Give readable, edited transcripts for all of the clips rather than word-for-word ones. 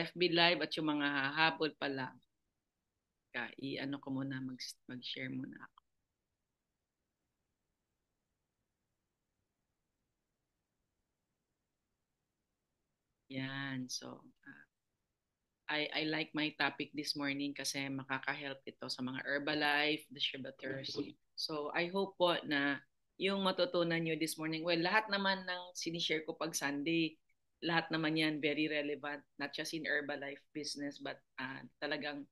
FB Live at yung mga habol pa lang. I-ano ko muna, mag-share muna ako. Yan. So, I like my topic this morning kasi makaka-help ito sa mga Herbalife distributors. So, I hope po na yung matutunan nyo this morning, well, lahat naman ng sinishare ko pag Sunday, lahat naman yan very relevant, not just in Herbalife business, but talagang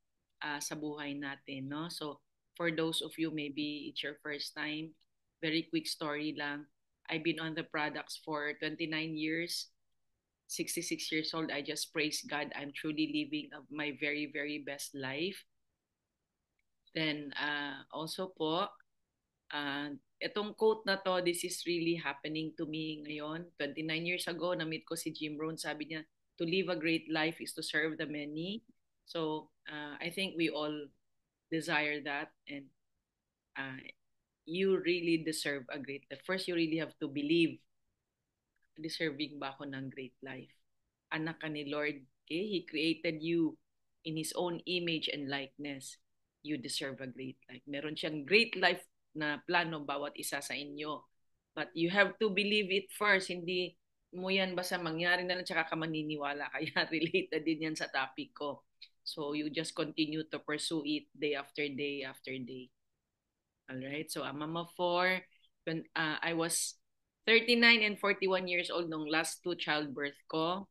sa buhay natin, no? So, for those of you, maybe it's your first time, very quick story lang. I've been on the products for 29 years. 66 years old, I just praise God. I'm truly living my very, very best life. Then, also po, uh, itong quote na to, this is really happening to me ngayon. 29 years ago, na-meet ko si Jim Rohn. Sabi niya, to live a great life is to serve the many. So, I think we all desire that. And you really deserve a great life. First, you really have to believe, deserving ba ako ng great life? Anak ka ni Lord, okay? He created you in His own image and likeness. You deserve a great life. Meron siyang great life na plano bawat isa sa inyo. But you have to believe it first. Hindi mo yan basta mangyari na lang tsaka ka maniniwala. Kaya related din yan sa topic ko. So you just continue to pursue it day after day after day. Alright, so I'm mama 4. When I was 39 and 41 years old nung last two childbirth ko.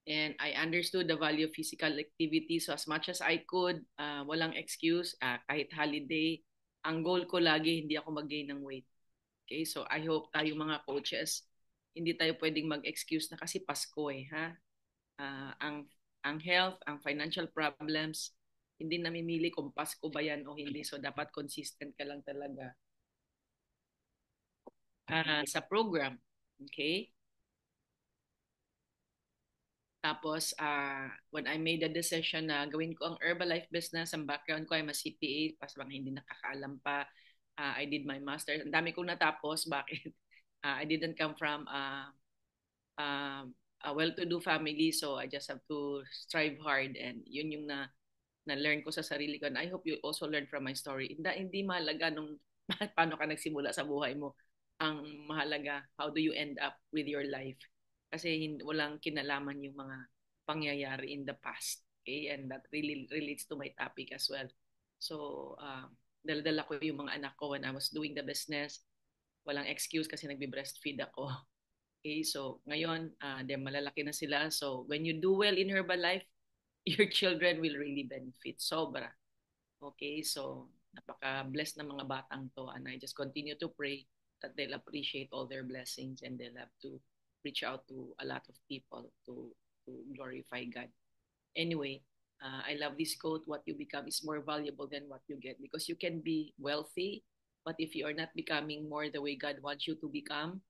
And I understood the value of physical activity. So as much as I could, walang excuse, kahit holiday, ang goal ko lagi, hindi ako mag-gain ng weight. Okay, so I hope tayo mga coaches, hindi tayo pwedeng mag-excuse na kasi Pasko ha? Ang health, ang financial problems, hindi namimili kung Pasko ba yan o hindi. So dapat consistent ka lang talaga sa program. Okay? Tapos, when I made the decision na gawin ko ang Herbalife business, ang background ko ay mas CPA, pas mga hindi nakakaalam pa, I did my master's. Ang dami kong natapos. Bakit? I didn't come from a well-to-do family, so I just have to strive hard. And yun yung na-learn ko sa sarili ko. And I hope you also learn from my story. Hindi mahalaga nung paano ka nagsimula sa buhay mo. Ang mahalaga, how do you end up with your life? Kasi walang kinalaman yung mga pangyayari in the past. Okay? And that really relates to my topic as well. So, dala-dala ko yung mga anak ko when I was doing the business. Walang excuse kasi nagbe-breastfeed ako. Okay? So, ngayon, malalaki na sila. So, when you do well in Herbalife, your children will really benefit. Sobra. Okay? So, napaka-blessed ng mga batang to. And I just continue to pray that they'll appreciate all their blessings and they'll have to reach out to a lot of people to glorify God. Anyway, I love this quote, what you become is more valuable than what you get, because you can be wealthy, but if you are not becoming more the way God wants you to become,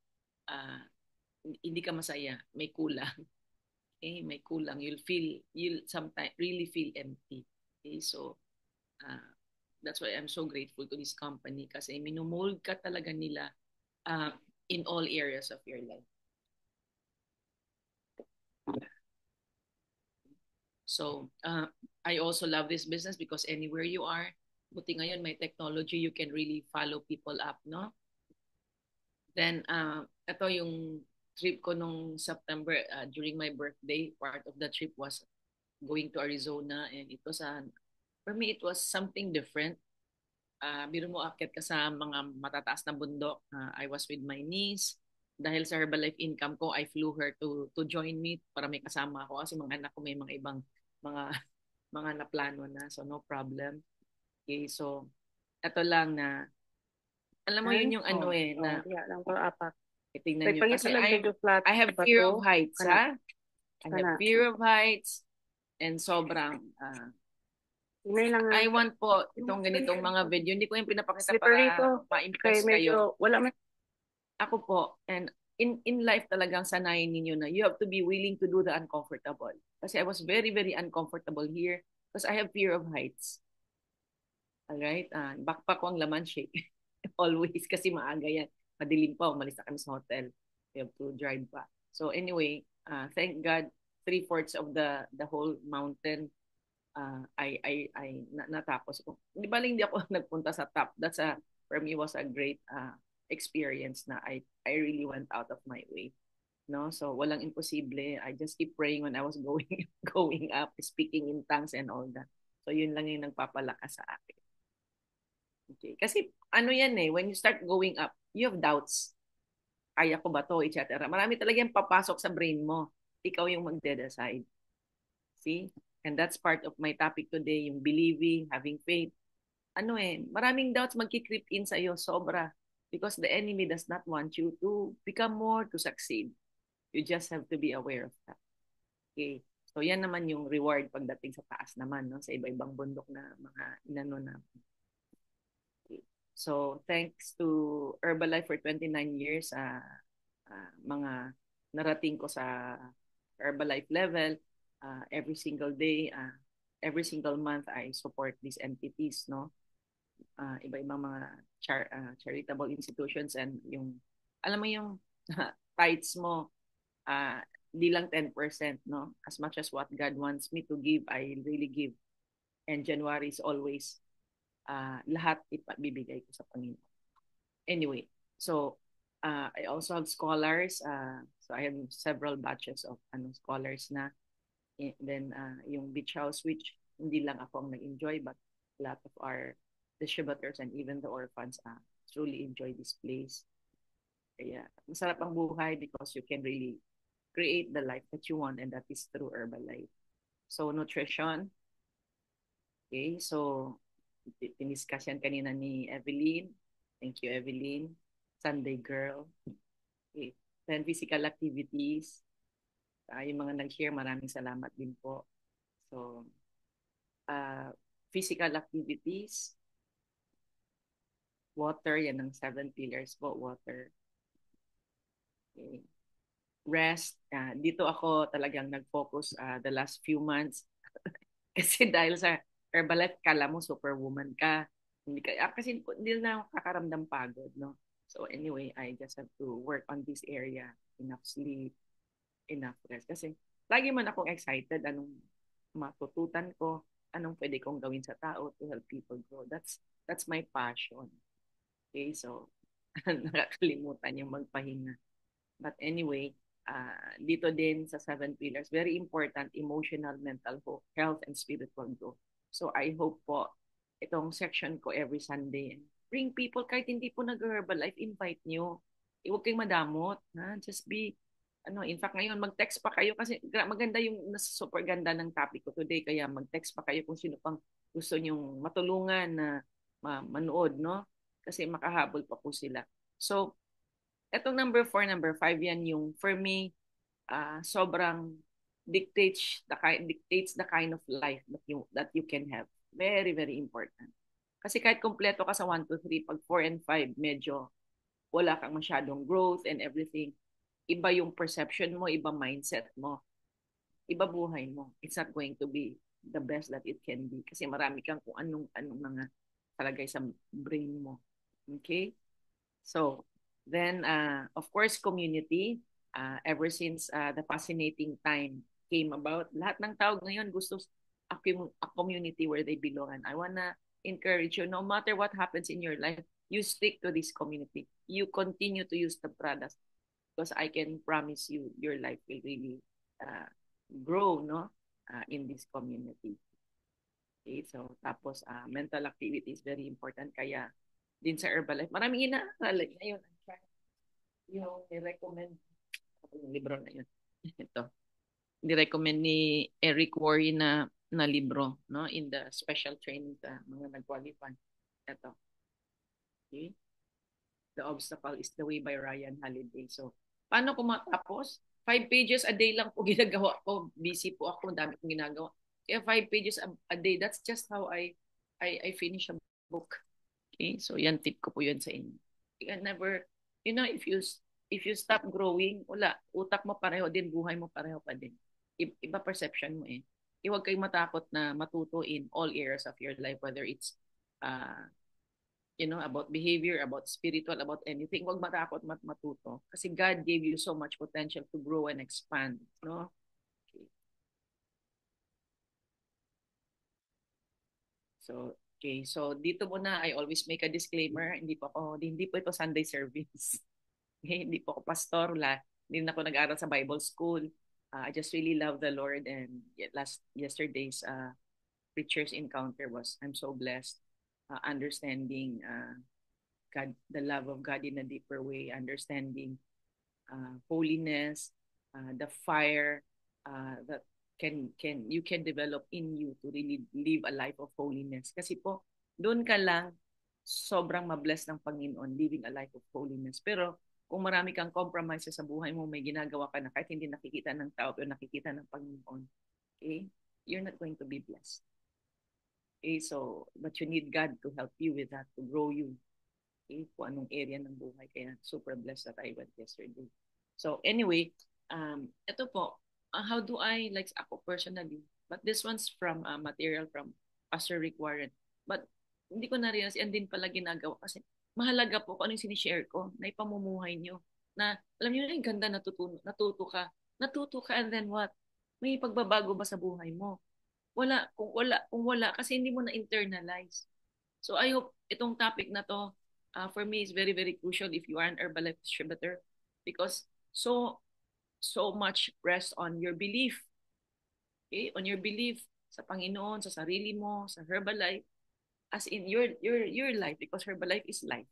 hindi ka masaya, may kulang. Okay, may kulang. You'll sometimes really feel empty. Okay, so that's why I'm so grateful to this company kasi minumold ka talaga nila in all areas of your life. So, I also love this business because anywhere you are, buti ngayon may technology, you can really follow people up, no? Then, ito yung trip ko nung September, during my birthday, part of the trip was going to Arizona, and it was, for me, it was something different. Biro mo, akit ka sa mga matataas na bundok. I was with my niece. Dahil sa Herbalife income ko, I flew her to join me para may kasama ako kasi mga anak ko may mga ibang mga mga naplano na, so no problem. Okay, so ito lang na alam mo yun yung ano na lang ko apak. tingnan nyo kasi I have fear of heights ha. I have fear of heights and sobrang I want po itong ganitong mga video, hindi ko yung pinapakita para ma-impress kayo. Ako po, and in life talagang sanayin ninyo na you have to be willing to do the uncomfortable. Kasi I was very, very uncomfortable here because I have fear of heights. Alright? Backpack ko ang laman shake. Always kasi maaga yan. Madilim pa, umalis na kami sa hotel. We have to drive pa. So anyway, thank God. 3/4 of the whole mountain natapos ko. Di ba hindi ako nagpunta sa top. That's for me was a great experience na I really went out of my way. No? So walang imposible. I just keep praying when I was going going up, speaking in tongues and all that. So yun lang yung nagpapalakas sa akin. Okay. Kasi ano yan when you start going up, you have doubts. Kaya ko ba to, etc. Marami talaga yung papasok sa brain mo. Ikaw yung magde-decide. See? And that's part of my topic today, yung believing, having faith. Maraming doubts magki-creep in sa iyo, sobra. Because the enemy does not want you to become more, to succeed. You just have to be aware of that. Okay. So yan naman yung reward pagdating sa taas naman, no? Sa iba-ibang bundok na mga inano na. Okay. So thanks to Herbalife for 29 years, mga narating ko sa Herbalife level, every single day, every single month, I support these entities, no? Iba-ibang mga charitable institutions and yung, alam mo yung tithes mo, di lang 10%, no? As much as what God wants me to give, I really give. And January is always lahat ipabibigay ko sa Panginoon. Anyway, so I also have scholars. So I have several batches of scholars na. And then yung beach house, which hindi lang ako ang nag-enjoy, but a lot of our distributors and even the orphans truly enjoy this place. Kaya masarap ang buhay because you can really create the life that you want, and that is through Herbalife. So nutrition. Okay, so tiniskas yan kanina ni Evelyn. Thank you, Evelyn. Sunday girl. Okay. Then physical activities. Yung mga nag-share, maraming salamat din po. So, physical activities. Water, yan ang 7 pillars po, water. Okay. Rest. Dito ako talagang nag-focus the last few months. Kasi dahil sa Herbalife, kala mo superwoman ka. Hindi ka kasi hindi na ako kakaramdam pagod, no? So anyway, I just have to work on this area. Enough sleep, enough rest. Kasi lagi man akong excited anong matututan ko, anong pwede kong gawin sa tao to help people grow. That's my passion. Okay, so nakakalimutan yung magpahinga. But anyway, dito din sa 7 pillars, very important, emotional, mental health, and spiritual growth. So I hope po, itong section ko every Sunday, bring people, kahit hindi po nag-Herbalife, invite nyo. Huwag kayong madamot. Just be, in fact ngayon, mag-text pa kayo kasi maganda yung, super ganda ng topic ko today, kaya mag-text pa kayo kung sino pang gusto nyong matulungan na manood, no? Kasi makahabol pa po sila. So, etong number 4, number 5, yan yung, for me, sobrang dictates the kind of life that you can have. Very, very important. Kasi kahit kompleto ka sa 1, 2, 3, pag 4 and 5, medyo wala kang masyadong growth and everything. Iba yung perception mo, iba mindset mo, iba buhay mo. It's not going to be the best that it can be. Kasi marami kang kung anong mga talagay sa brain mo. Okay? So, then, of course, community. Ever since the fascinating time came about, lahat ng tao ngayon gusto a community where they belong. And I wanna encourage you, no matter what happens in your life, you stick to this community. You continue to use the products because I can promise you, your life will really grow, no, in this community. Okay, so tapos mental activity is very important. Kaya din sa Herbalife, maraming inaaral ngayon. Yung i-recommend yung libro na yun. Ito. Ni-recommend ni Eric Worre na libro, no, in the special training sa mga nag-qualify. Ito. Okay. The Obstacle is the Way by Ryan Holiday. So, paano ko matapos? 5 pages a day lang po ginagawa ko. Busy po ako, dami kong ginagawa. Kaya 5 pages a day, that's just how I finish a book. Okay? So, yan tip ko po yun sa inyo. You can never, if you stop growing, wala, utak mo pareho din, buhay mo pareho pa din. Iba perception mo eh. Huwag kayong matakot na matuto in all areas of your life, whether it's about behavior, about spiritual, about anything. Huwag matakot matuto. Kasi God gave you so much potential to grow and expand. No? Okay. So, okay. So, dito muna, I always make a disclaimer. Hindi po ito Sunday service. Okay? Hindi po ako pastor. Hindi na ako nag-aral sa Bible school. I just really love the Lord, and yesterday's preacher's encounter was, I'm so blessed, understanding God, the love of God in a deeper way, understanding holiness, the fire that can you can develop in you to really live a life of holiness. Kasi po, doon ka lang sobrang mabless ng Panginoon living a life of holiness. Pero kung marami kang compromises sa buhay mo, may ginagawa ka na kahit hindi nakikita ng tao pero nakikita ng Panginoon, okay? You're not going to be blessed. Okay, so, but you need God to help you with that, to grow you. Okay, kung anong area ng buhay. Kaya super blessed that I went yesterday. So anyway, ito po, how do I, like ako personally, but this one's from material from Pastor Rick Warren. But hindi ko na-realize, yan din pala ginagawa kasi mahalaga po kung ano yung sinishare ko na ipamumuhay nyo. Na, alam nyo na yung ganda, natuto ka and then what? May pagbabago ba sa buhay mo? Kung wala, kasi hindi mo na-internalize. So I hope itong topic na to, for me, is very, very crucial if you are an Herbalife distributor because so much rests on your belief. Okay? On your belief sa Panginoon, sa sarili mo, sa Herbalife, as in your life because Herbalife is life.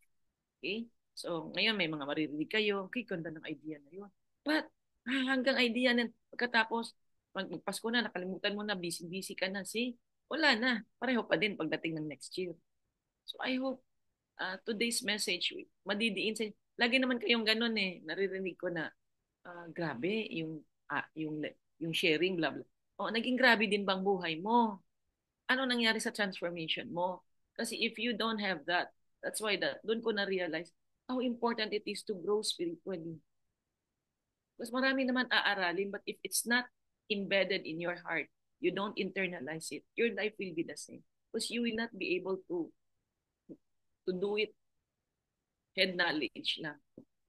Okay? So, ngayon may mga maririnig kayo, okay, ganda ng idea na yun. But, hanggang idea na, pagkatapos, magpasko na, nakalimutan mo na, busy-busy ka na, see, wala na. Pareho pa din pagdating ng next year. So, I hope today's message, madidiin sa, lagi naman kayong ganun eh, naririnig ko na, grabe, yung sharing, blah, blah. Oh, naging grabe din bang buhay mo? Ano nangyari sa transformation mo? Kasi if you don't have that, that's why doon ko na-realize how important it is to grow spiritually. Because marami naman aaralin, but if it's not embedded in your heart, you don't internalize it, your life will be the same. Because you will not be able to do it head knowledge lang.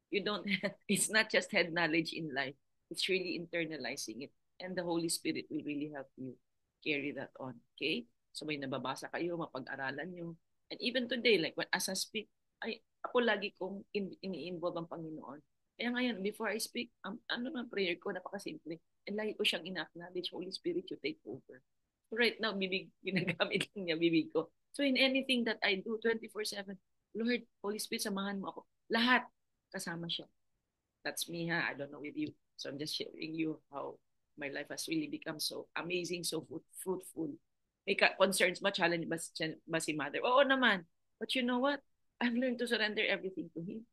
You don't, it's not just head knowledge in life. It's really internalizing it. And the Holy Spirit will really help you carry that on. Okay? So may nababasa kayo, mapag-aralan nyo. And even today, like when as I speak, ako lagi kong ini-involve ang Panginoon. Kaya ngayon, before I speak, ano ng prayer ko, napakasimple. And lagi ko siyang ina-acknowledge, Holy Spirit, you take over. So right now, ginagamit lang niya bibig ko. So in anything that I do, 24/7, Lord, Holy Spirit, samahan mo ako. Lahat, kasama siya. That's me, ha? I don't know with you. So I'm just sharing you how my life has really become so amazing, so fruitful. May concerns ba, challenge ba si mother? Oo naman. But you know what? I've learned to surrender everything to Him.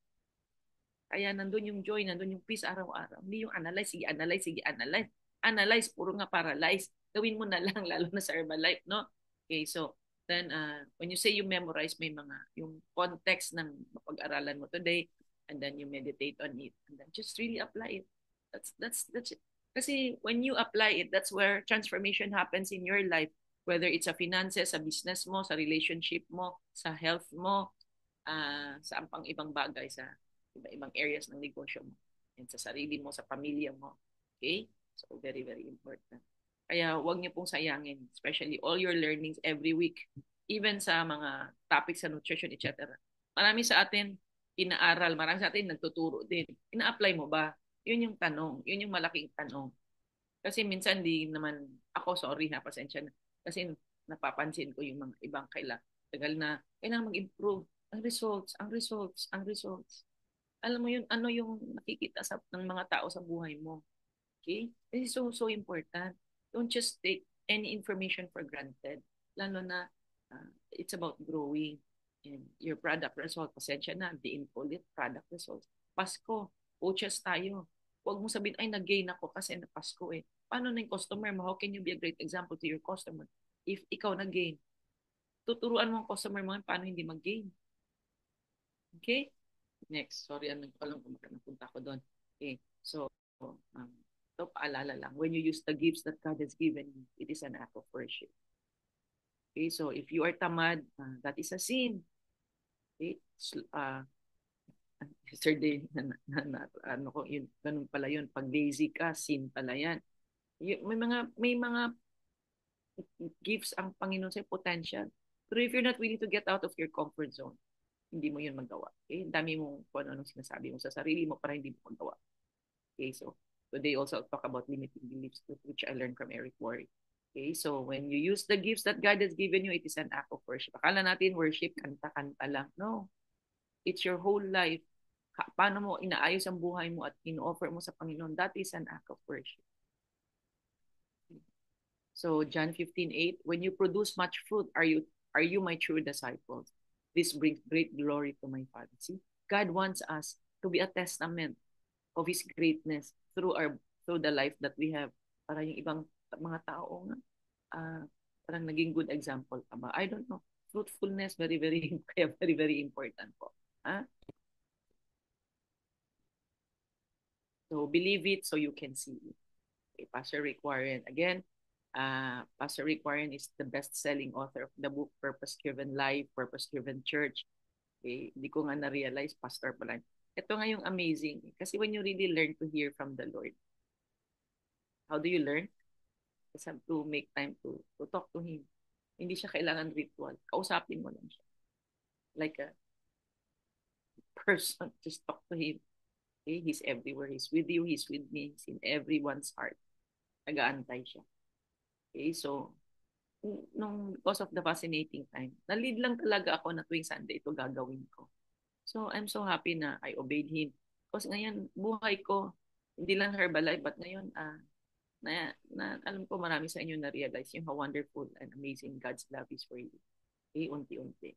Kaya nandun yung joy, nandun yung peace araw-araw. Hindi yung analyze, sige analyze, sige analyze. Analyze, puro nga paralyze. Gawin mo na lang, lalo na sa Herbalife, no? Okay, so, then, when you say you memorize, may mga, yung context ng mapag-aralan mo today, and then you meditate on it, and then just really apply it. That's it. Kasi when you apply it, that's where transformation happens in your life. Whether it's sa finances, sa business mo, sa relationship mo, sa health mo, sa pang ibang bagay, sa iba-ibang areas ng negosyo mo, and sa sarili mo, sa pamilya mo. Okay? So, very, very important. Kaya huwag niyo pong sayangin, especially all your learnings every week, even sa mga topics sa nutrition, etc. Marami sa atin inaaral, marami sa atin nagtuturo din. Ina-apply mo ba? Yun yung tanong. Yun yung malaking tanong. Kasi minsan di naman, ako sorry ha, pasensya na. Kasi napapansin ko yung mga ibang tagal na, kailangan mag-improve. Ang results. Alam mo yun, ano yung nakikita ng mga tao sa buhay mo. Okay? This is so important. Don't just take any information for granted. Lalo na it's about growing and your product result. Pasensya na, diin ko ulit, product results. Pasko, coaches tayo. Huwag mo sabihin, ay nag-gain ako kasi na Pasko eh. Paano na yung customer mo? How can you be a great example to your customer if ikaw nag-gain? Tuturuan mo ang customer mo paano hindi mag-gain. Okay? Next. Sorry, ano ko lang kung napunta ko doon. Okay. So, ito paalala lang. When you use the gifts that God has given you, it is an act of worship. Okay. So, if you are tamad, that is a sin. Okay. Yesterday, ano ko, yun, ganun pala yun. Pag lazy ka, sin pala yan. May mga gifts ang Panginoon sa potential. Pero if you're not willing to get out of your comfort zone, hindi mo yun magawa. Okay? Dami mong kung ano sinasabi mo sa sarili mo para hindi mo magawa. Okay, so today also I'll talk about limiting beliefs, which I learned from Eric Worre. Okay, so when you use the gifts that God has given you, it is an act of worship. Akala natin worship, kanta-kanta lang. No, it's your whole life. Paano mo inaayos ang buhay mo at in-offer mo sa Panginoon, that is an act of worship. So John 15:8, when you produce much fruit, are you my true disciples? This brings great glory to my Father. See, God wants us to be a testament of His greatness through the life that we have. Para yung ibang mga tao nga, parang naging good example ka ba? I don't know. Fruitfulness, very, very, very, very important po. Huh? So believe it so you can see it. Okay, Pastor Rick Warren. Again, Pastor Rick Warren is the best-selling author of the book Purpose-Driven Life, Purpose-Driven Church. Okay, hindi ko nga na-realize, pastor pala. Ito nga yung amazing. Kasi when you really learn to hear from the Lord, how do you learn? Just have to make time to talk to Him. Hindi siya kailangan ritual. Kausapin mo lang siya. Like a person, just talk to Him. Okay? He's everywhere. He's with you. He's with me. He's in everyone's heart. Nag-aantay siya. Okay, so, because of the fascinating time, na-lead lang talaga ako na tuwing Sunday ito gagawin ko. So, I'm so happy na I obeyed Him. Because ngayon, buhay ko, hindi lang Herbalife, but ngayon, alam ko marami sa inyo na-realize yung how wonderful and amazing God's love is for you. Okay, unti-unti.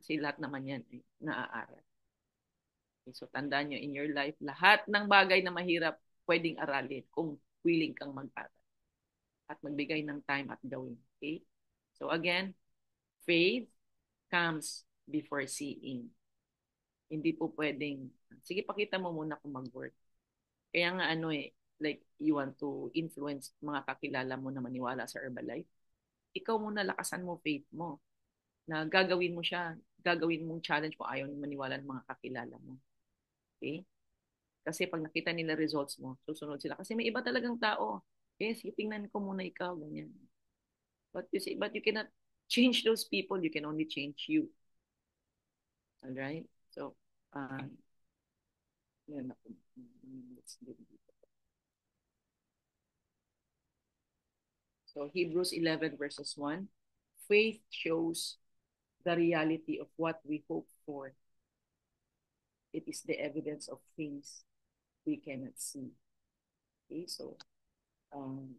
Kasi lahat naman yan ay naaaral. Okay, so, tandaan nyo in your life, lahat ng bagay na mahirap, pwedeng aralin kung willing kang mag-aral at magbigay ng time at gawin. Okay? So again, faith comes before seeing. Hindi po pwedeng, sige pakita mo muna kung mag-work. Kaya nga like you want to influence mga kakilala mo na maniwala sa Herbalife, ikaw muna lakasan mo faith mo na gagawin mo siya, gagawin mong challenge mo ayaw maniwala ng mga kakilala mo. Okay? Kasi pag nakita nila results mo, susunod sila. Kasi may iba talagang tao. Yes, tingnan ko muna ikaw, ganyan. But you cannot change those people. You can only change you. All right? So, let's do it. So, Hebrews 11 verses 1. Faith shows the reality of what we hope for. It is the evidence of things we cannot see. Okay, so, ang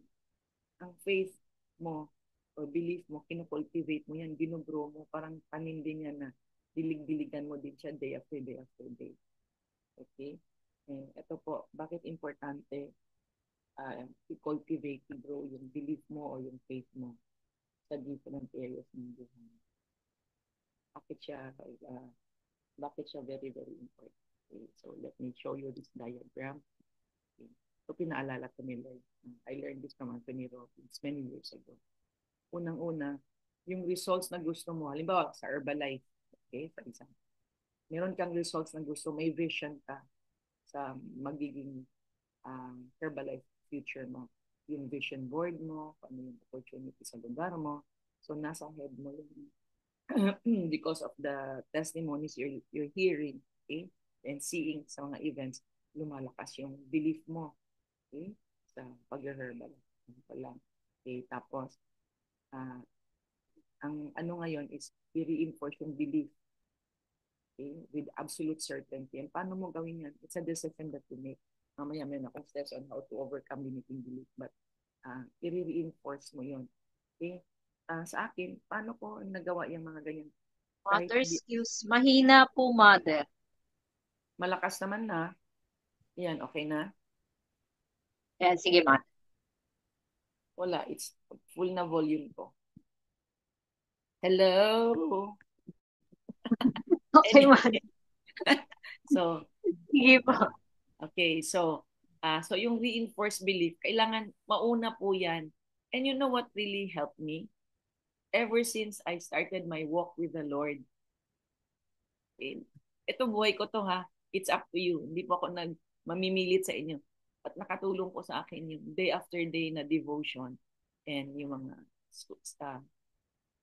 faith mo or belief mo, kinocultivate mo yan, ginugrow mo, parang tanim din yan na dilig-diligan mo din siya day after day after day. Okay? And ito po, bakit importante i-cultivate, i-grow yung belief mo o yung faith mo sa different areas ng buhay. Bakit siya very, very important? Okay, so let me show you this diagram. Okay. So pinaalala ko nila. I learned this from Anthony Robbins many years ago. Unang-una, yung results na gusto mo, halimbawa sa Herbalife, okay, for example, meron kang results na gusto, may vision ka sa magiging Herbalife future mo. Yung vision board mo, ano yung opportunity sa lugar mo. So, nasa head mo yun. Because of the testimonies you're hearing, okay, and seeing sa mga events, lumalakas yung belief mo, okay, sa pag-Herbalife. Okay, tapos, ang ano ngayon is i-reinforce yung belief, okay, with absolute certainty. And paano mo gawin yan? It's a decision that you make. Mamaya may akong steps on how to overcome limiting belief, but i-reinforce mo yun. Okay? Sa akin, paano ko nagawa yung mga ganyan? Mother skills, mahina po, mother. Malakas naman na. Yan, okay na? Yan, sige, mother. Wala, it's full na volume ko. Hello? Okay, mother. So, sige po. Okay, so yung reinforced belief, kailangan mauna po yan. And you know what really helped me? Ever since I started my walk with the Lord, okay, ito buhay ko to ha, it's up to you. Hindi po ako mamimilit sa inyo. At nakatulong po sa akin yung day after day na devotion and yung mga,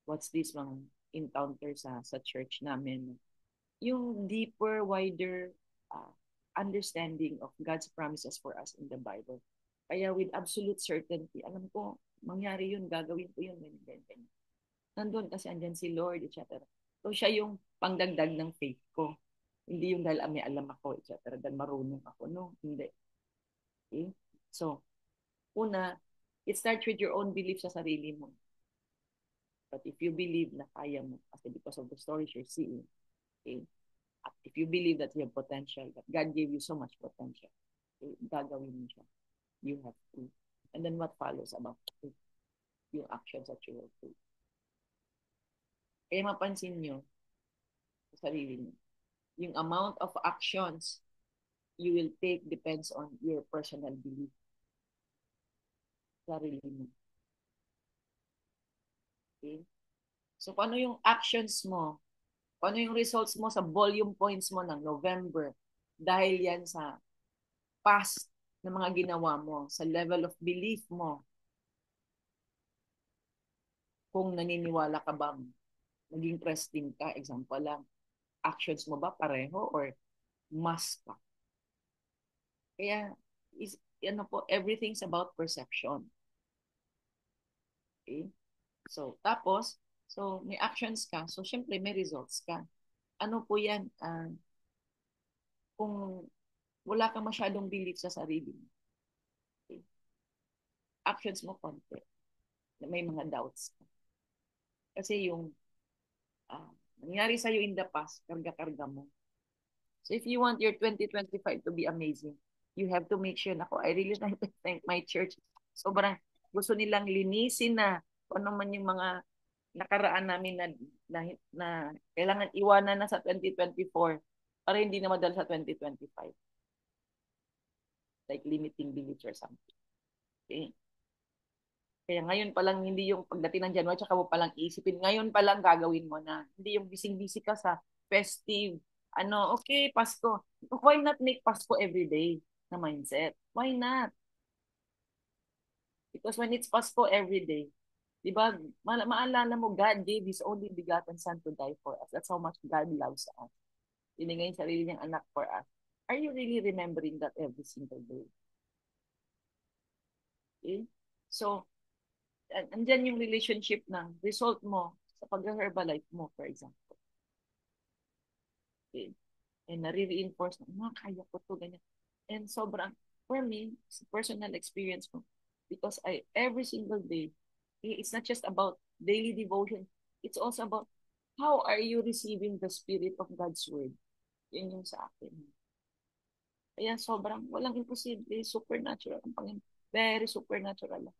what's this, mga encounter sa church namin. Yung deeper, wider uh, understanding of God's promises for us in the Bible. Kaya with absolute certainty, alam ko, mangyari yun, gagawin ko yun, ganyan, ganyan. Nandun kasi andyan si Lord, etc. So siya yung pangdagdag ng faith ko. Hindi yung dahil may alam ako, etc. Dahil marunong ako. No, hindi. Okay? So, una, it starts with your own belief sa sarili mo. But if you believe na kaya mo, kasi because of the stories you're seeing, okay? At if you believe that you have potential, that God gave you so much potential, okay? Gagawin mo siya. You have to. And then what follows about it? Yung actions that you will do. Kaya mapansin nyo sa sarili nyo, yung amount of actions you will take depends on your personal belief sa sarili mo. Okay? So, kung ano yung actions mo, kung ano yung results mo sa volume points mo ng November, dahil yan sa past na mga ginawa mo, sa level of belief mo, kung naniniwala ka bang naging trusting ka, example lang, actions mo ba pareho or mas pa? Kaya, ano po, everything's about perception. Okay? So, tapos, so may actions ka, so syempre may results ka. Ano po yan? Kung wala kang masyadong belief sa sarili mo, okay? Actions mo konti, may mga doubts ka. Kasi yung nangyari sa'yo in the past, karga-karga mo. So if you want your 2025 to be amazing, you have to make sure, ako, I really like to thank my church. Sobrang gusto nilang linisin na kung ano man yung mga nakaraan namin na kailangan iwanan na sa 2024 para hindi na madala sa 2025. Like limiting beliefs or something. Okay? Kaya ngayon pa lang, hindi yung pagdating ng January, tsaka mo pa lang isipin. Ngayon pa lang gagawin mo na. Hindi yung bising-busy ka sa festive. Ano, okay, Pasko. Why not make Pasko every day na mindset? Why not? Because when it's Pasko every day, di ba, maalala mo, God gave His only begotten Son to die for us. That's how much God loves us. Binigay yung sarili niyang anak for us. Are you really remembering that every single day? Okay? So, andyan yung relationship ng result mo sa pag-herbalife mo, for example. Okay? And nare-reinforce na, kaya ko to, ganyan. And sobrang, for me, personal experience ko, because every single day, it's not just about daily devotion, it's also about how are you receiving the Spirit of God's Word. Yun yung sa akin. Kaya sobrang, walang imposible, supernatural ang Panginoon. Very supernatural.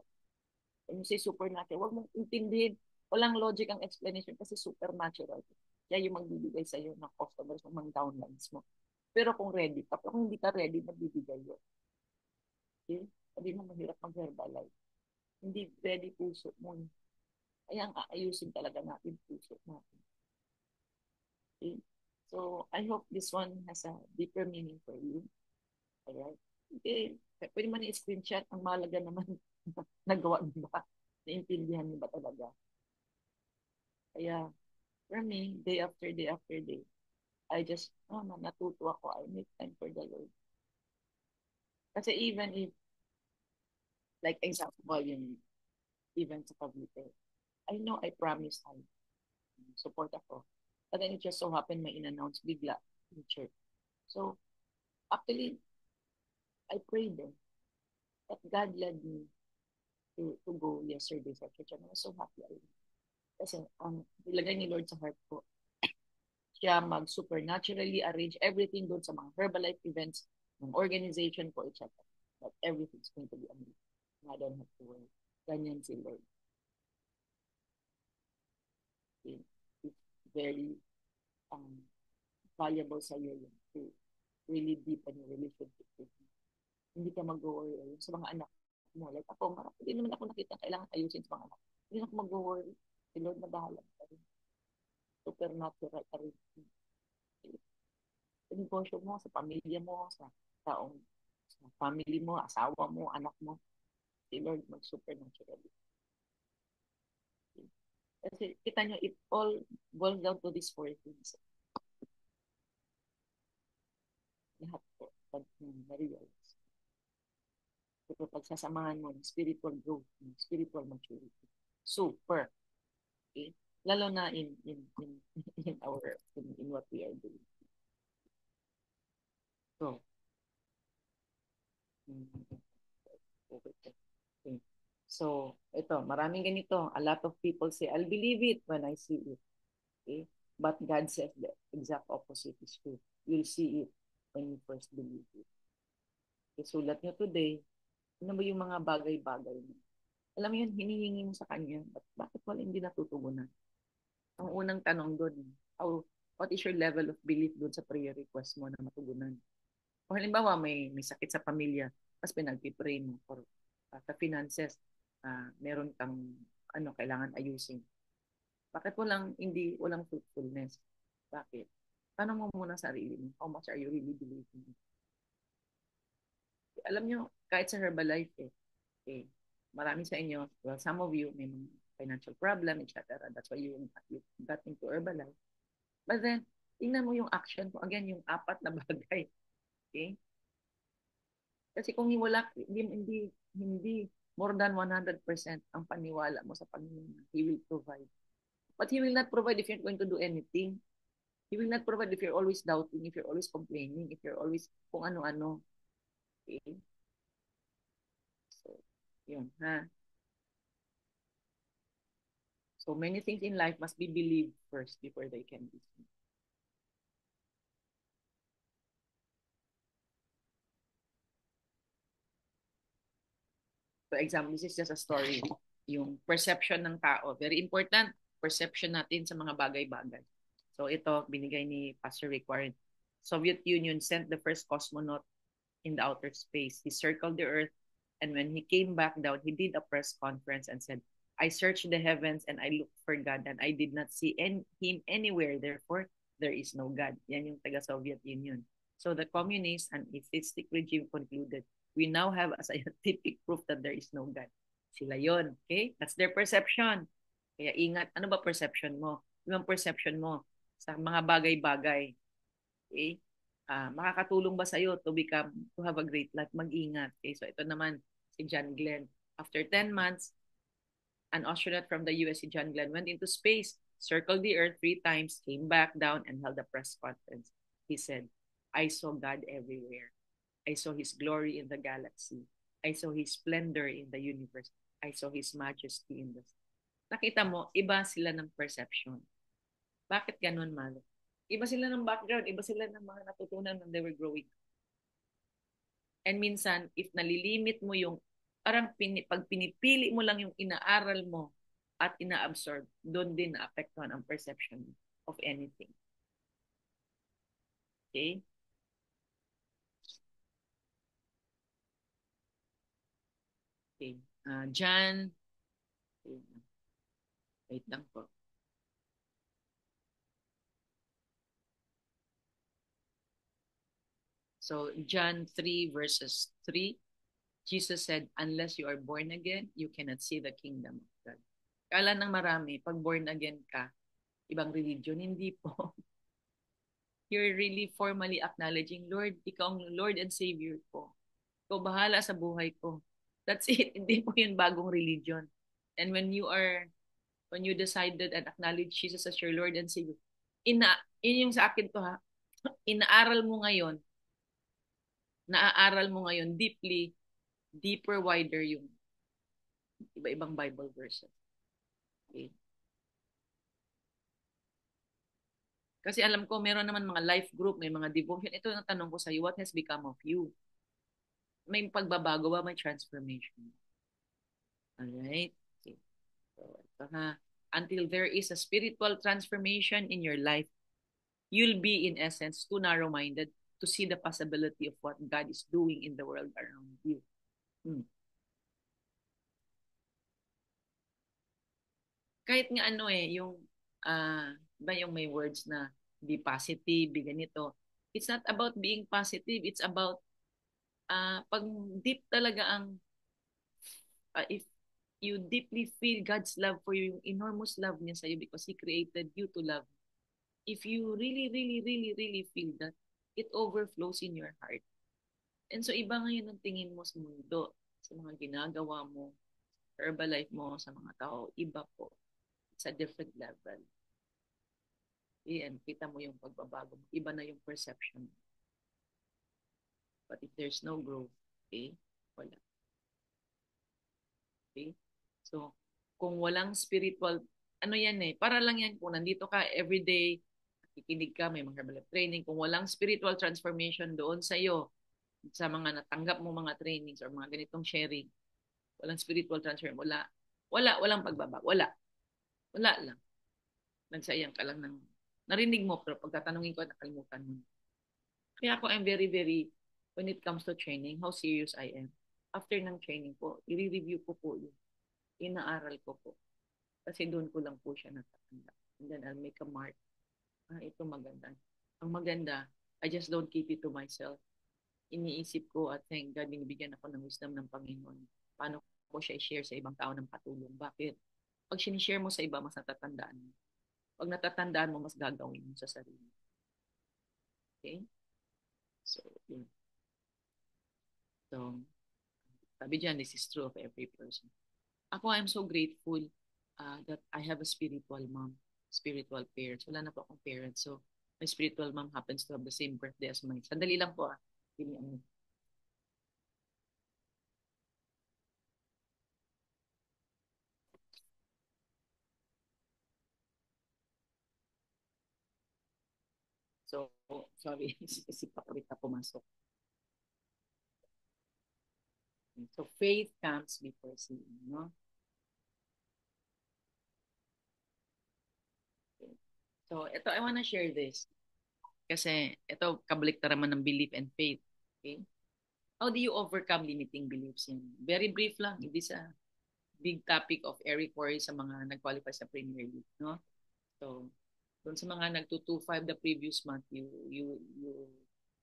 When you say supernatural, huwag mong intindihin. Walang logic ang explanation kasi supernatural. Kaya yung magbibigay sa iyo ng customers ng mga downlines mo. Pero kung ready ka, pero kung hindi ka ready, magbibigay yun. Okay? Sabi mo, mahirap mag-herbalize. Hindi ready puso mo. Kaya ang aayusin talaga natin puso natin. Okay? So, I hope this one has a deeper meaning for you. Alright? Okay. Pwede man i-screenshot. Ang mahalaga naman, nagawa mo ba? Naintindihan mo ba talaga? Kaya, for me, day after day after day, I just, natuto ako. I make time for the Lord. Kasi even if, like example, yung event sa Cavite, I know I promised I support ako. But then it just so happened may in-announce bigla in church. So, actually, I prayed then that God led me to go yesterday sa church. And I was so happy. Kasi nilagay ni Lord sa heart ko, siya mag-supernaturally arrange everything doon sa mga Herbalife events, ng organization ko, etc. That everything's going to be amazing. I don't have to worry. Ganyan si Lord. It's very valuable sa iyo yun to really deepen your relationship with Him. Hindi ka mag-worry sa mga anak mo. Like ako, hindi naman ako nakita kailangan ayusin sa mga anak. Hindi na ako mag-worry. Si Lord na bahala ka rin. Supernatural ka rin. Sa negosyo mo, sa pamilya mo, sa taong, sa family mo, asawa mo, anak mo. Si Lord mag-supernatural. Kasi kita nyo, it all boils down to these four things. Lahat po, pag na-realize. Ito pagsasamahan mo ng spiritual growth, ng spiritual maturity. Super. Okay? Lalo na in our in what we are doing. So, okay. So, ito, maraming ganito. A lot of people say, I'll believe it when I see it. Okay? But God says the exact opposite is true. You'll see it when you first believe it. Okay, sulat nyo today, ano ba yung mga bagay-bagay mo? Alam mo yun, hinihingi mo sa kanya, bakit wala hindi natutugunan? Ang unang tanong doon, what is your level of belief doon sa prayer request mo na matugunan? Kung halimbawa may sakit sa pamilya, tapos pinagpipray mo for sa finances, meron kang kailangan ayusin. Bakit walang fruitfulness? Bakit? Tanong mo muna sarili mo, how much are you really believing? Alam nyo, kahit sa Herbalife, marami sa inyo, well, some of you may mga financial problem, etc. That's why you got into Herbalife. But then, tingnan mo yung action ko. Again, yung apat na bagay. Okay? Kasi kung wala, hindi more than 100% ang paniwala mo sa Panginoon, He will provide. But He will not provide if you're going to do anything. He will not provide if you're always doubting, if you're always complaining, if you're always kung ano-ano. Okay? So, yun, ha? So, many things in life must be believed first before they can be seen. For example, this is just a story. Yung perception ng tao. Very important, perception natin sa mga bagay-bagay. So ito, binigay ni Pastor Rick Warren. Soviet Union sent the first cosmonaut in the outer space. He circled the Earth, and when he came back down, he did a press conference and said, I searched the heavens and I looked for God and I did not see him anywhere. Therefore, there is no God. Yan yung taga-Soviet Union. So the communist and atheistic regime concluded, we now have a scientific proof that there is no God. Sila yon, okay? That's their perception. Kaya ingat, ano ba perception mo? Yung perception mo sa mga bagay-bagay. Okay? Makakatulong ba sa'yo to have a great life? Mag-ingat. Okay? So ito naman, si John Glenn. After 10 months, an astronaut from the US, si John Glenn, went into space, circled the Earth 3 times, came back down, and held a press conference. He said, I saw God everywhere. I saw His glory in the galaxy. I saw His splendor in the universe. I saw His majesty in the sky. Nakita mo, iba sila ng perception. Bakit ganun, Malo? Iba sila ng background, iba sila ng mga natutunan when they were growing. And minsan, if nalilimit mo yung, parang pag pinipili mo lang yung inaaral mo at ina-absorb, doon din naapektuhan ang perception of anything. Okay? Okay. John, wait lang po. So, John 3 verses 3, Jesus said, unless you are born again, you cannot see the kingdom of God. Kala ng marami, pag born again ka, ibang religion, hindi po. You're really formally acknowledging, Lord, ikaw ang Lord and Savior ko. Ikaw bahala sa buhay ko. That's it. Hindi po yun bagong religion. And when you decided and acknowledge Jesus as your Lord and Savior, yun yung sa akin to ha, inaaral mo ngayon, naaaral mo ngayon deeply, deeper, wider yung iba-ibang Bible verses. Okay? Kasi alam ko, meron naman mga life group, may mga devotion. Ito ang tanong ko sa iyo, what has become of you? May pagbabago ba? May transformation? Alright? Okay. So, ito ha. Until there is a spiritual transformation in your life, you'll be in essence too narrow-minded to see the possibility of what God is doing in the world around you. Kahit nga ba yung may words na be positive, be ganito. It's not about being positive. It's about pag deep talaga ang if you deeply feel God's love for you, yung enormous love niya sa'yo because He created you to love. If you really, really, really, really feel that, it overflows in your heart. And so iba ngayon ang tingin mo sa mundo, sa mga ginagawa mo, sa Herbalife mo, sa mga tao, iba po. It's a different level. And kita mo yung pagbabago. Iba na yung perception. But if there's no growth, okay, wala. Okay? So, kung walang spiritual, ano yan eh, para lang yan kung nandito ka everyday, nakikinig ka, may mga Herbalife training, kung walang spiritual transformation doon sa iyo, sa mga natanggap mo mga trainings or mga ganitong sharing, walang spiritual transformation, walang pagbabago, wala lang. Nagsayang ka lang ng, narinig mo, pero pagtatanungin ko, nakalimutan mo. Kaya ako, I'm very, very, when it comes to training, how serious I am. After ng training po, i-review ko po yun. Inaaral ko po. Kasi doon ko lang po siya natatanda. And then I'll make a mark. Ito maganda. Ang maganda, I just don't keep it to myself. Iniisip ko at thank God, binibigyan ako ng wisdom ng Panginoon. Paano ko siya i-share sa ibang tao ng patulong? Bakit? Pag sinishare mo sa iba, mas natatandaan mo. Pag natatandaan mo, mas gagawin mo sa sarili. Okay? So, yun. So, sabi dyan, this is true of every person. Ako, I'm so grateful that I have a spiritual mom, spiritual parents. Wala na po akong parents. So, my spiritual mom happens to have the same birthday as mine. Sandali lang po ah. So, sorry. Si Paprika pumasok. So, faith comes before seeing, no? So, ito, I wanna share this. Kasi, ito, kabaliktaran naman ng belief and faith. Okay? How do you overcome limiting beliefs? Yan. Very brief lang. Hindi sa big topic of Eric Worre sa mga nag-qualify sa Premier League, no? So, doon sa mga nag-225 the previous month, you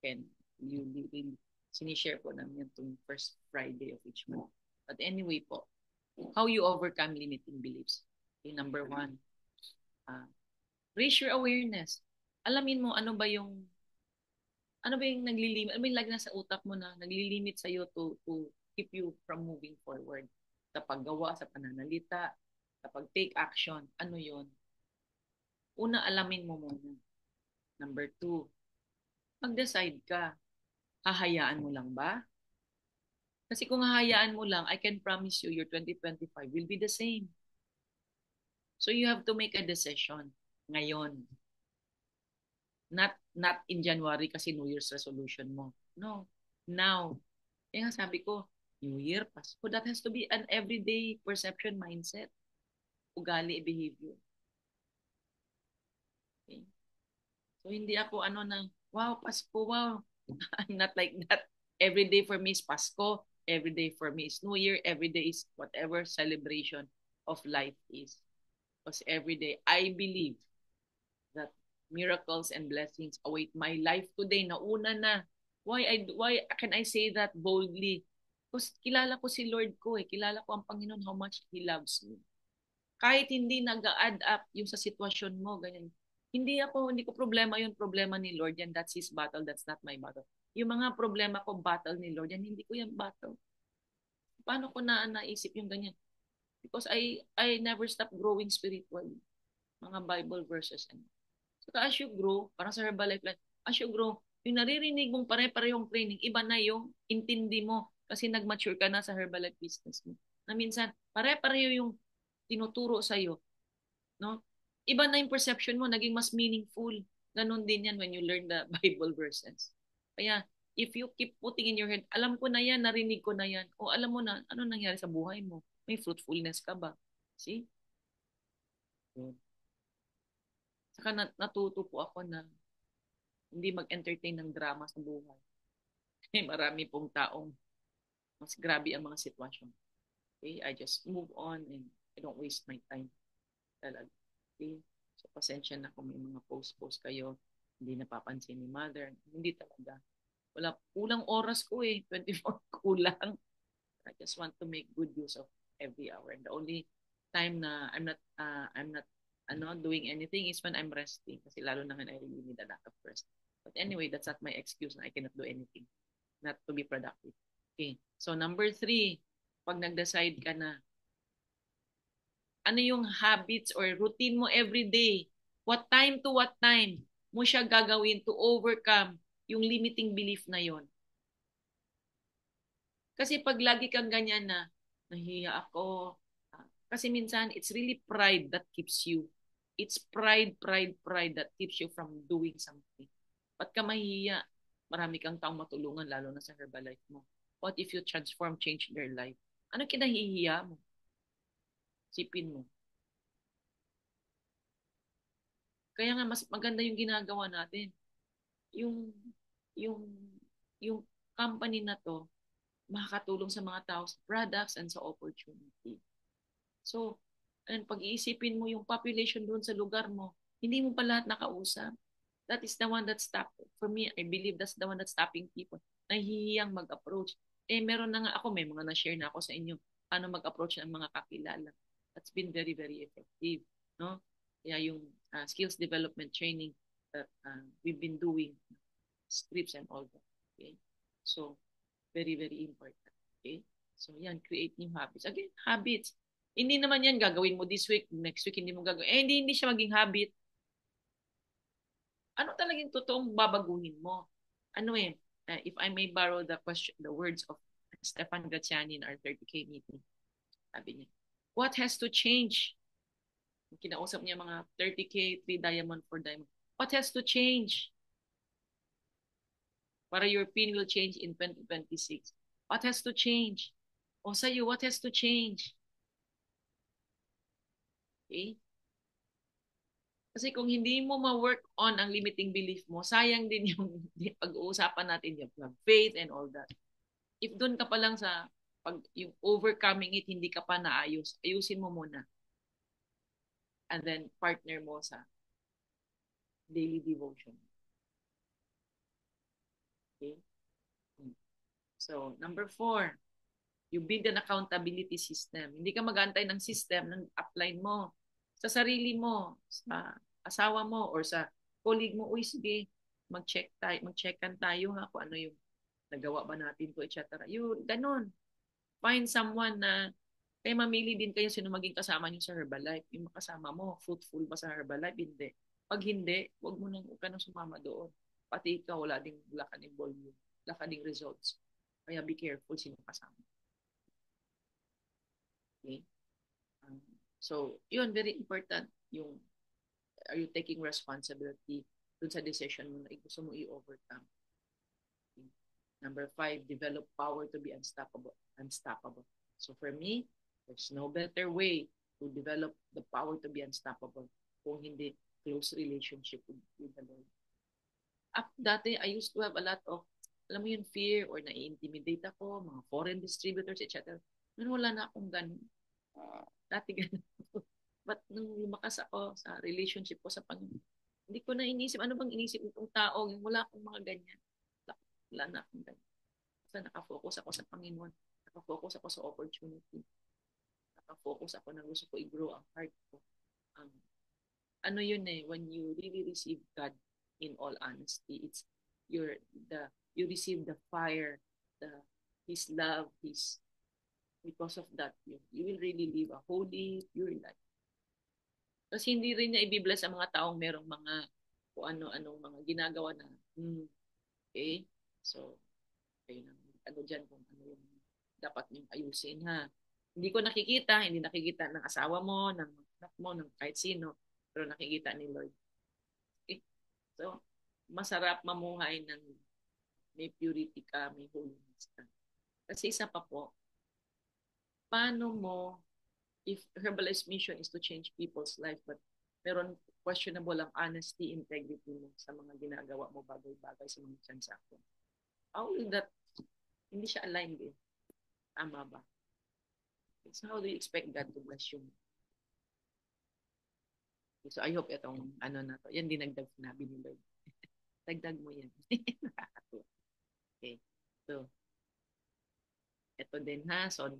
can, you sinishare po namin yan itong first Friday of each month. But anyway po, how you overcome limiting beliefs. Okay, number one, uh, raise your awareness. Alamin mo ano ba yung naglilimit, ano ba yung lagi nasa utak mo na naglilimit sa'yo to keep you from moving forward. Sa paggawa, sa pananalita, sa pag-take action, ano yon? Una, alamin mo muna. Number two, mag-decide ka. Hahayaan mo lang ba? Kasi kung hahayaan mo lang, I can promise you your 2025 will be the same. So you have to make a decision ngayon. Not in January kasi New Year's resolution mo. No. Now. Kaya nga sabi ko, New Year, Pasko, that has to be an everyday perception mindset. Ugali, behavior. Okay? So hindi ako wow, Pasko, wow. I'm not like that. Every day for me is Pasko. Every day for me is New Year. Every day is whatever celebration of life is. Because every day, I believe that miracles and blessings await my life today. Nauna na. Why can I say that boldly? Because kilala ko si Lord ko eh. Kilala ko ang Panginoon how much He loves me. Kahit hindi nag-add up yung sa sitwasyon mo, ganyan. Hindi ko problema yung problema ni Lord yan. That's His battle, that's not my battle. Yung mga problema ko, battle ni Lord yan, hindi ko yan battle. Paano ko naisip yung ganyan? Because I never stop growing spiritually. Mga Bible verses. So as you grow, parang sa Herbalife Life, as you grow, yung naririnig mong pare-parehong training, iba na yung intindi mo kasi nag-mature ka na sa Herbalife business mo. Na minsan, pare-pareho yung tinuturo sa'yo. No? Iba na yung perception mo, naging mas meaningful. Ganon din yan when you learn the Bible verses. Kaya, if you keep putting in your head, alam ko na yan, narinig ko na yan, o alam mo na, ano nangyari sa buhay mo? May fruitfulness ka ba? See? Yun. Saka natuto po ako na hindi mag-entertain ng drama sa buhay. Marami pong taong mas grabe ang mga sitwasyon. Okay? I just move on and I don't waste my time. Talaga. Okay? So, pasensya na kung may mga post-post kayo, hindi napapansin ni mother. Hindi talaga. Kulang oras ko eh. 24 kulang. I just want to make good use of every hour. And the only time na I'm not doing anything is when I'm resting. Kasi lalo na nga I really need a lot of rest. But anyway, that's not my excuse na I cannot do anything. Not to be productive. Okay. So number 3, pag nag-decide ka na, ano yung habits or routine mo every day? What time to what time mo siya gagawin to overcome yung limiting belief na yon? Kasi pag lagi kang ganyan na, nahiya ako. Kasi minsan, it's really pride that keeps you. It's pride that keeps you from doing something. Ba't ka mahihiya? Marami kang taong matulungan, lalo na sa Herbalife mo. What if you transform, change their life? Ano kinahihiya mo? Sipin mo. Kaya nga, mas maganda yung ginagawa natin. Yung, yung, yung company na to, makakatulong sa mga tao sa products and sa opportunity. So, and pag-iisipin mo yung population doon sa lugar mo, hindi mo pa lahat nakausap. That is the one that stop. For me, I believe that's the one that's stopping people. Nahihiyang mag-approach. Meron na nga ako, may mga na-share na ako sa inyo, paano mag-approach ng mga kakilala. That's been very, very effective. No? Kaya yung skills development training that we've been doing, scripts and all that. Okay? So, very, very important. Okay? So, yan, create new habits. Again, habits. Hindi naman yan gagawin mo this week, next week hindi mo gagawin. Hindi siya maging habit. Ano talagang totoong babaguhin mo? Ano if I may borrow the words of Stefan Graziani in our 30K meeting, sabi niya, what has to change? Kinausap niya mga 30K, 3 diamond, 4 diamond. What has to change? Para your pin will change in 2026. What has to change? O sa'yo, what has to change? Okay? Kasi kung hindi mo ma-work on ang limiting belief mo, sayang din yung pag-uusapan natin yung faith and all that. If doon ka pa lang sa yung overcoming it, hindi ka pa naayos, ayusin mo muna. And then partner mo sa daily devotion. Okay? So, number 4, you build an accountability system. Hindi ka mag-antay ng system ng upline mo sa sarili mo, sa asawa mo, or sa colleague mo. Uy, sige, mag-checkan tayo ha, kung ano yung nagawa ba natin to, etc. Yun, ganun. Find someone na, kaya mamili din kayo sino maging kasama nyo sa Herbalife. Yung makasama mo, fruitful ba sa Herbalife? Hindi. Pag hindi, huwag ka nang sumama doon. Pati ikaw, wala ka ding volume, wala ka ding results. Kaya be careful sino kasama. Okay? Um, so, yun, very important. Are you taking responsibility dun sa decision mo na gusto mo i-overcome? Okay? Number 5, develop power to be unstoppable. So for me, there's no better way to develop the power to be unstoppable kung hindi close relationship with the Lord. Dati, I used to have a lot of, alam mo yung fear or nai-intimidate ako, mga foreign distributors, etc. Pero wala na akong ganun. Dati ganun. But nung lumakas ako sa relationship ko sa Panginoon, hindi ko na inisip, ano bang inisip itong tao, wala akong mga ganyan. Wala na akong ganyan. Basta nakafocus ako sa Panginoon. Nakafocus ako sa opportunity. Nakafocus ako na gusto ko i-grow ang heart ko. Ano yun when you really receive God in all honesty, it's you receive the fire, His love, because of that, you will really live a holy, pure life. Kasi hindi rin niya i-bless ang mga taong merong mga kung ano-anong mga ginagawa na, okay? So, kayo na, dyan kung ano yung dapat niyong ayusin, ha? Hindi nakikita ng asawa mo, ng anak mo, ng kahit sino, pero nakikita ni Lord. Okay? So, masarap mamuhay ng may purity ka, may holiness ka. Kasi isa pa po, paano mo, if Herbalist mission is to change people's life, but meron questionable ang honesty, integrity mo sa mga ginagawa mo, bagay-bagay sa mga transaction. How will that, hindi siya aligned eh. Tama ba? So how do you expect God to bless you? So I hope itong na to, yan dinagdag sinabi ni Lord. Dagdag mo yan. Nakakatuwa. Okay. So, ito din ha. So,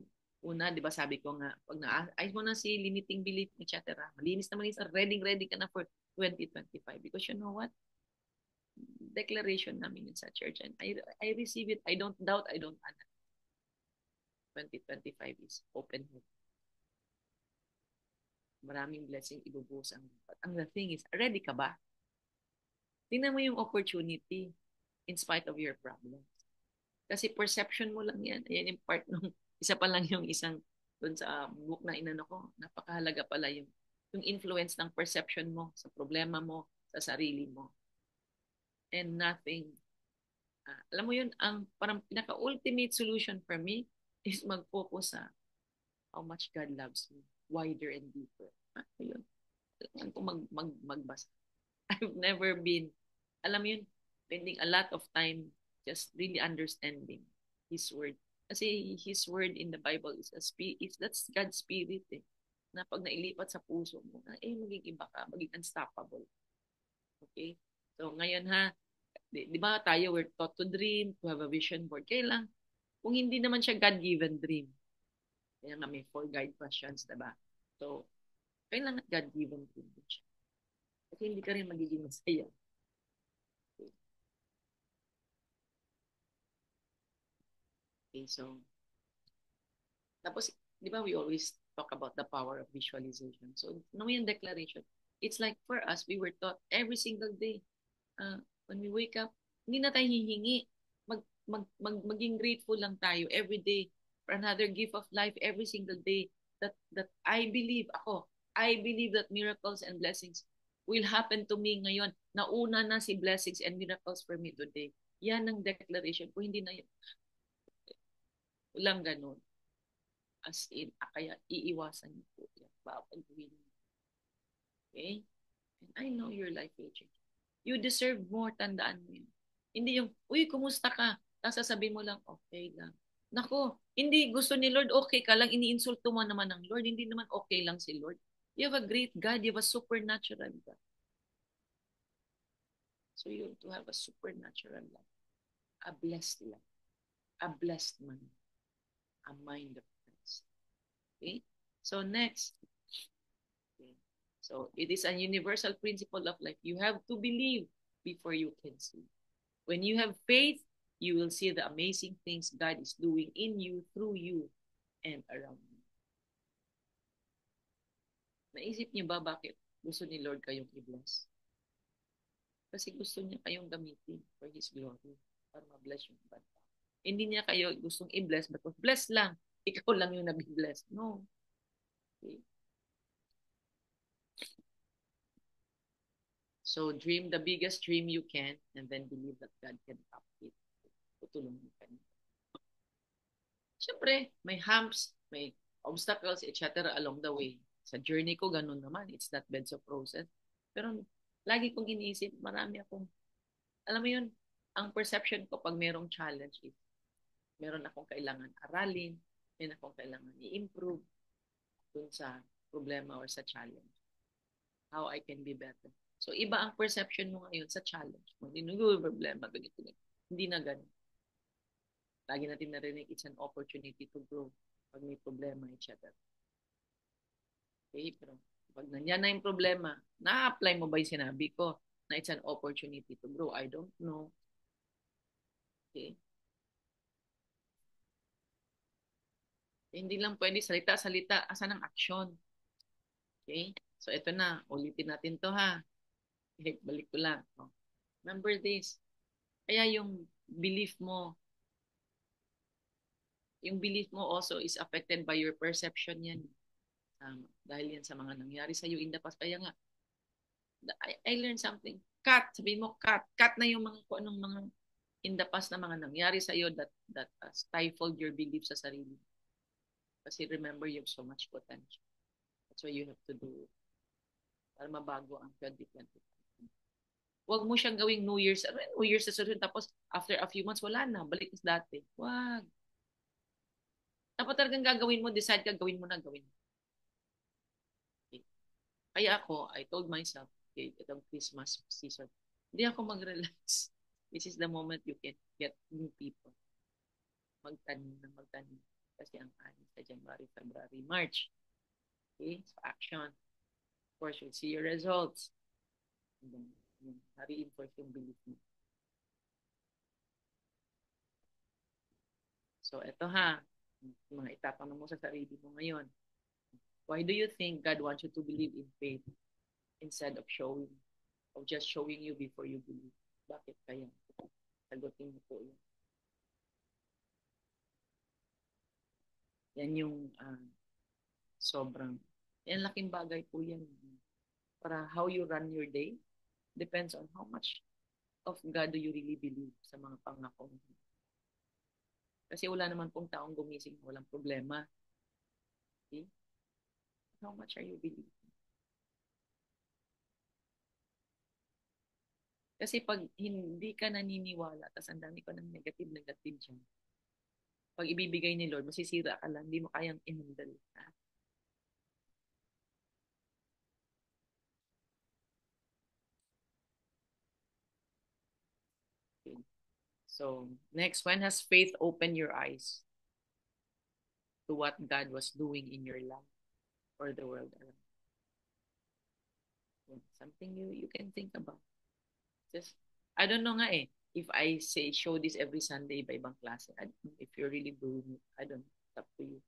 Una, di ba sabi ko nga, pag naayos mo na si limiting belief, etc. Malinis, ready ka na for 2025. Because you know what? Declaration namin yun sa church. And I receive it. I don't doubt. I don't anak. 2025 is open hope. Maraming blessing ibubuhos ang dapat. Ang the thing is, ready ka ba? Tingnan mo yung opportunity in spite of your problems. Kasi perception mo lang yan. Ayan yung part nung isa pa lang yung isang doon sa book na inano ko. Napakahalaga pala yung influence ng perception mo sa problema mo, sa sarili mo. And nothing. Alam mo yun, ang parang pinaka-ultimate solution for me is mag-focus sa how much God loves me, wider and deeper. Yun. Kailangan ko magbasa. I've never been, alam mo yun, spending a lot of time just really understanding His Word. Kasi His Word in the Bible is that's God's Spirit eh. Na pag nailipat sa puso mo, magiging iba ka, magiging unstoppable. Okay? So ngayon ha, di ba tayo we're taught to dream, to have a vision board. Kailan, kung hindi naman siya God-given dream, kaya nga may 4 guide questions, diba? So, kailangan God-given dream din siya. Kasi hindi ka rin magiging masaya. Okay, so, tapos, di ba we always talk about the power of visualization. So, nung yung declaration, it's like for us, we were taught every single day, when we wake up, hindi na tayo hihingi. Maging grateful lang tayo every day for another gift of life every single day that I believe that miracles and blessings will happen to me ngayon. Nauna na si blessings and miracles for me today. Yan ang declaration ko. Hindi na yun. Walang ganun. As in, kaya iiwasan niyo po yan. Papagawin niyo. Okay? And I know your life will change. You deserve more, tandaan mo yun. Hindi yung, uy, kumusta ka? Tapos sasabihin mo lang, okay lang. Nako, hindi gusto ni Lord, okay ka lang, iniinsulto mo naman ng Lord, hindi naman okay lang si Lord. You have a great God, you have a supernatural God. So you have to have a supernatural life, a blessed life, a blessed mind, a mind of Christ. Okay? So next, okay. So it is a universal principle of life. You have to believe before you can see. When you have faith, you will see the amazing things God is doing in you, through you, and around you. Naisip niyo ba bakit gusto ni Lord kayong i-bless? Kasi gusto niya kayong gamitin for His glory para ma-bless yung ibang tao. Hindi niya kayo gustong i-bless, but bless lang. Ikaw lang yung nabi-bless. No. Okay. So, dream the biggest dream you can and then believe that God can top it. Tutulungan ka niya. Siyempre, may humps, may obstacles, etc. along the way. Sa journey ko, ganun naman. It's not been so process. Pero lagi kong iniisip, marami akong, alam mo yun, ang perception ko pag merong challenge is, meron akong kailangan aralin, meron akong kailangan i-improve dun sa problema or sa challenge. How I can be better. So, iba ang perception mo ngayon sa challenge mo. Hindi nung problema, ganito. Hindi na ganun. Lagi natin narinig, it's an opportunity to grow pag may problema, etc. Okay, pero pag nandiyan na yung problema, na-apply mo ba yung sinabi ko na it's an opportunity to grow? I don't know. Okay. Hindi lang pwede salita-salita, asan ang action? Okay? So, ito na. Ulitin natin to ha. Balik ko lang. Oh. Remember this. Kaya yung belief mo also is affected by your perception yan. Dahil yan sa mga nangyari sa iyo in the past. Kaya nga, I learned something. Sabihin mo, cut na yung mga kung anong mga in the past na mga nangyari sa iyo that stifled your belief sa sarili. Kasi remember, you have so much potential. That's what you have to do para mabago ang 2025. Huwag mo siyang gawing New Year's. New Year's sa sunod, tapos after a few months, wala na. Balik sa dati. Wag. Dapat talagang gagawin mo, decide ka, gawin mo na, gawin mo. Okay. Kaya ako, I told myself, okay, itong Christmas season, hindi ako mag-relax. This is the moment you can get new people. Magtanim. Kasi ang anim sa January, February, March. Okay? So, action. Of course, you'll see your results. And then, reinforce yung belief mo. So, eto ha. Mga itatanong mo sa sarili mo ngayon. Why do you think God wants you to believe in faith instead of just showing you before you believe? Bakit kaya? Sagutin mo po yun. Yan yung sobrang, yan laking bagay po yan. Para how you run your day depends on how much of God do you really believe sa mga pangako mo. Kasi wala naman pong taong gumising walang problema. Okay? How much are you believing? Kasi pag hindi ka naniniwala, tas ang dami ko ng negative dyan, pag ibibigay ni Lord, masisira ka lang, hindi mo kayang i-handle. Okay. So, next, when has faith opened your eyes to what God was doing in your life or the world around? Something you can think about. Just, I don't know nga eh. If I say, show this every Sunday by ibang klase, I don't know if you're really doing it. I don't know. It's up to you.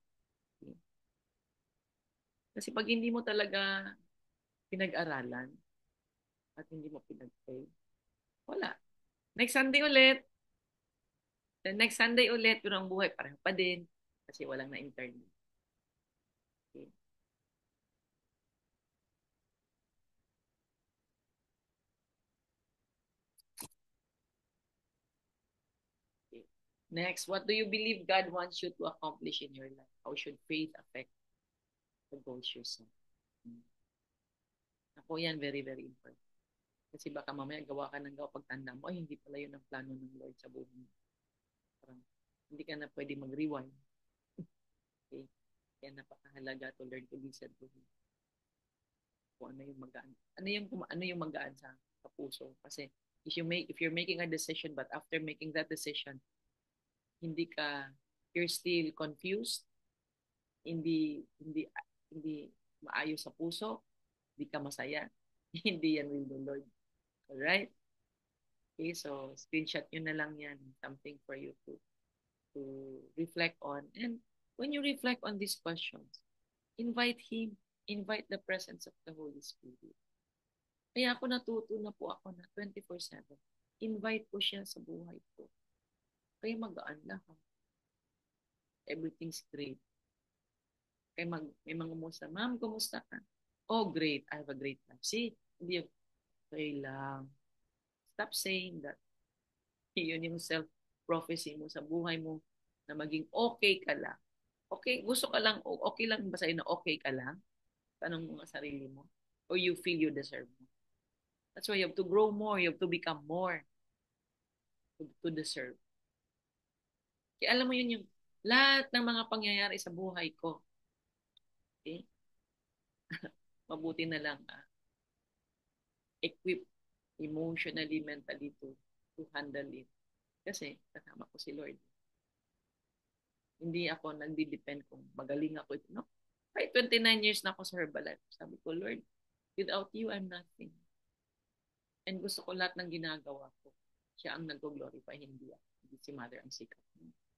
Okay. Kasi pag hindi mo talaga pinag-aralan at hindi mo pinag-pray, wala. Next Sunday ulit. The next Sunday ulit, pero ang buhay pareho pa din kasi walang na-internet. Okay. Okay. Next, what do you believe God wants you to accomplish in your life? How should faith affect the goals you set? Ako yan, very, very important. Kasi baka mamaya gawa ka ng gawa pagtanda mo, ay hindi pala yun ang plano ng Lord sa buhay mo. Parang, hindi ka na pwede mag-rewind. Okay? Kaya napakahalaga to learn to listen to Him. Kung ano yung magaan. Ano yung magaan sa puso. Kasi if you're making a decision but after making that decision, hindi ka, you're still confused, hindi, hindi, hindi maayos sa puso, hindi ka masaya, hindi yan will the Lord. Alright? Okay, so screenshot nyo na lang yan. Something for you to reflect on. And when you reflect on these questions, invite Him. Invite the presence of the Holy Spirit. Kaya ako natuto na po ako na 24/7. Invite ko siya sa buhay ko. Kaya magaan lahat. Everything's great. Kaya may mga kumusta. Ma'am, kumusta ka? Oh, great. I have a great life. See, hindi okay lang. Stop saying that. Yun yung self-prophecy mo sa buhay mo na maging okay ka lang. Okay, gusto ka lang, okay lang ba sa'yo na okay ka lang? Tanong mo nga sarili mo. Or you feel you deserve more. That's why you have to grow more. You have to become more to deserve. Kaya alam mo yun yung lahat ng mga pangyayari sa buhay ko. Okay? Mabuti na lang equip emotionally, mentally to handle it. Kasi kasama ko si Lord. Hindi ako nagdi-depend kung magaling ako. No? Kahit 29 years na ako sa Herbalife. Sabi ko, Lord, without you, I'm nothing. And gusto ko lahat ng ginagawa ko. Siya ang nag-glorify, hindi ako. Hindi si Mother ang sikat.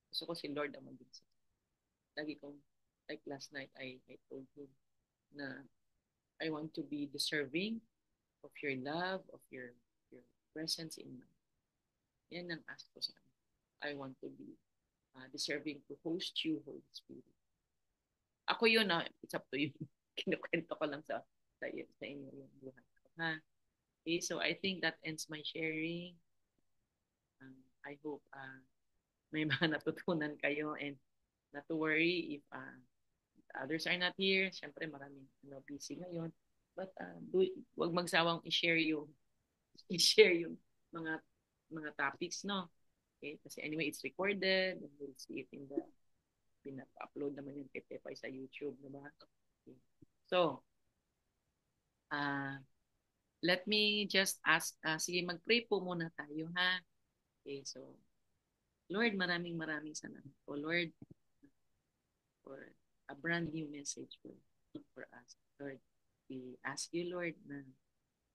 Gusto ko si Lord ang maging sikat. Lagi kong, like last night, I told him na I want to be deserving of your love, of your presence in my. Yan ang ask ko sa kanya. I want to be deserving to host you, Holy Spirit. Ako yun, it's up to you. Kinukwento ko lang sa inyo yung buhay ko. Ha? Okay, so I think that ends my sharing. I hope may mga natutunan kayo and not to worry if others are not here. Siyempre, maraming busy ngayon. But huwag magsawang i-share yung mga mga topics, no? Okay? Kasi anyway, it's recorded and we'll see it in the pinap-upload naman yung Tepepay sa YouTube, diba? Okay. So, let me just ask, sige, mag-pray po muna tayo, ha? Okay, so, Lord, maraming salamat po, Lord. for a brand new message for us. Lord, we ask you, Lord, na